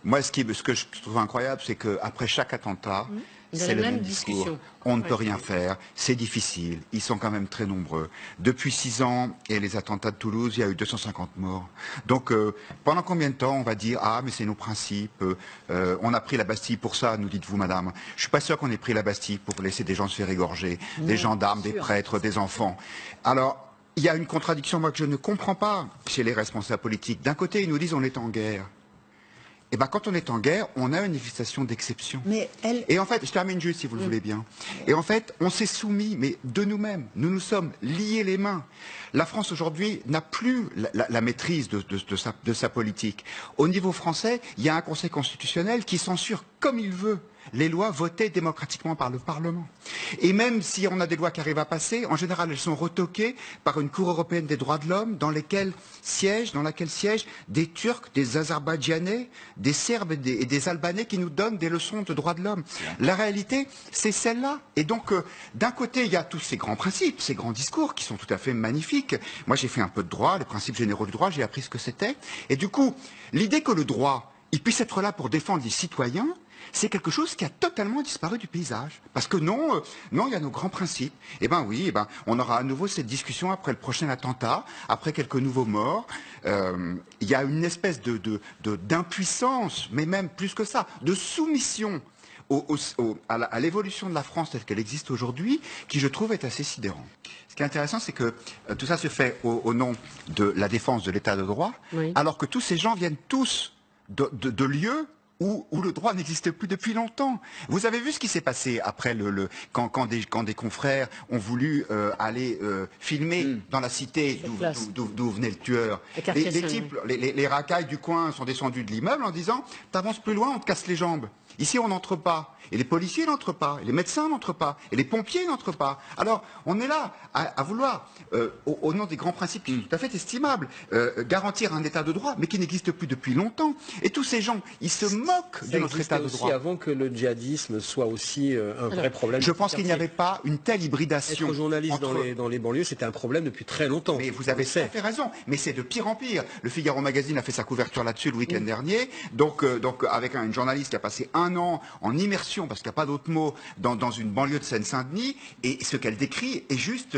Moi, ce que je trouve incroyable, c'est qu'après chaque attentat, c'est le même discours. On ne peut rien faire, c'est difficile, ils sont quand même très nombreux. Depuis 6 ans et les attentats de Toulouse, il y a eu 250 morts. Donc, pendant combien de temps on va dire « Ah, mais c'est nos principes, on a pris la Bastille pour ça », nous dites-vous, madame. Je suis pas sûr qu'on ait pris la Bastille pour laisser des gens se faire égorger, des gendarmes, des prêtres, des enfants. Alors, il y a une contradiction, moi, que je ne comprends pas chez les responsables politiques. D'un côté, ils nous disent « On est en guerre ». Eh ben, quand on est en guerre, on a une législation d'exception. Et en fait, je termine juste si vous le voulez bien. Et en fait, on s'est soumis, mais de nous-mêmes. Nous nous sommes liés les mains. La France aujourd'hui n'a plus la maîtrise de sa politique. Au niveau français, il y a un Conseil constitutionnel qui censure comme il veut les lois votées démocratiquement par le Parlement. Et même si on a des lois qui arrivent à passer, en général, elles sont retoquées par une Cour européenne des droits de l'homme dans laquelle siègent des Turcs, des Azerbaïdjanais, des Serbes et des Albanais qui nous donnent des leçons de droits de l'homme. La réalité, c'est celle-là. Et donc, d'un côté, il y a tous ces grands principes, ces grands discours qui sont tout à fait magnifiques. Moi, j'ai fait un peu de droit, les principes généraux du droit, j'ai appris ce que c'était. Et du coup, l'idée que le droit, il puisse être là pour défendre les citoyens, c'est quelque chose qui a totalement disparu du paysage. Parce que non, il y a nos grands principes. Eh ben oui, eh ben, on aura à nouveau cette discussion après le prochain attentat, après quelques nouveaux morts. Il y a une espèce d'impuissance, mais même plus que ça, de soumission à l'évolution de la France telle qu'elle existe aujourd'hui, qui je trouve est assez sidérant. Ce qui est intéressant, c'est que tout ça se fait au nom de la défense de l'état de droit, alors que tous ces gens viennent tous de lieux où le droit n'existe plus depuis longtemps. Vous avez vu ce qui s'est passé après quand des confrères ont voulu aller filmer dans la cité d'où venait le tueur. Les racailles du coin sont descendus de l'immeuble en disant « T'avances plus loin, on te casse les jambes ». Ici, on n'entre pas. Et les policiers n'entrent pas. Et les médecins n'entrent pas. Et les pompiers n'entrent pas. Alors, on est là à vouloir, au nom des grands principes qui sont tout à fait estimables, garantir un état de droit, mais qui n'existe plus depuis longtemps. Et tous ces gens, ils se moquent de notre état de droit. Aussi avant que le djihadisme soit aussi un vrai problème. Je pense qu'il n'y avait pas une telle hybridation. Être journaliste dans les banlieues, c'était un problème depuis très longtemps. Mais vous avez tout à fait raison. Mais c'est de pire en pire. Le Figaro Magazine a fait sa couverture là-dessus le week-end dernier. Donc avec une journaliste qui a passé 1 an en immersion, parce qu'il n'y a pas d'autre mot, dans une banlieue de Seine-Saint-Denis, et ce qu'elle décrit est juste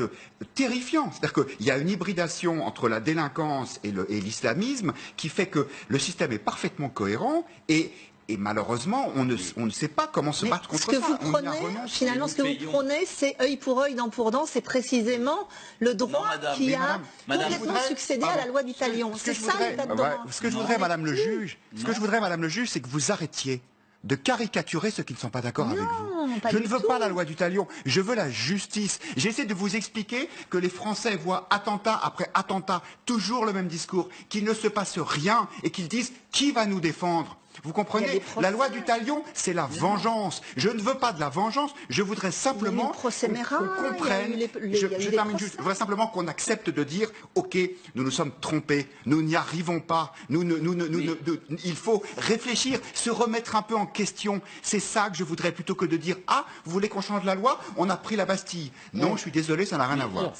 terrifiant. C'est-à-dire qu'il y a une hybridation entre la délinquance et l'islamisme qui fait que le système est parfaitement cohérent et malheureusement, on ne sait pas comment se battre contre ça. Finalement, ce que vous prônez, c'est œil pour œil, dent pour dent, c'est précisément le droit qui a complètement succédé à la loi du talion. C'est ça l'état de droit. Ce que je voudrais, Madame le juge, c'est que vous arrêtiez de caricaturer ceux qui ne sont pas d'accord avec vous. Je ne veux pas la loi du talion, je veux la justice. J'essaie de vous expliquer que les Français voient attentat après attentat, toujours le même discours, qu'il ne se passe rien et qu'ils disent « qui va nous défendre ?» Vous comprenez? La loi du talion, c'est la vengeance. Je ne veux pas de la vengeance, je voudrais simplement qu'on comprenne, je termine juste, je voudrais simplement qu'on accepte de dire « Ok, nous nous sommes trompés, nous n'y arrivons pas, il faut réfléchir, se remettre un peu en question. » C'est ça que je voudrais plutôt que de dire « Ah, vous voulez qu'on change la loi? On a pris la Bastille. » Non, je suis désolé, ça n'a rien à voir.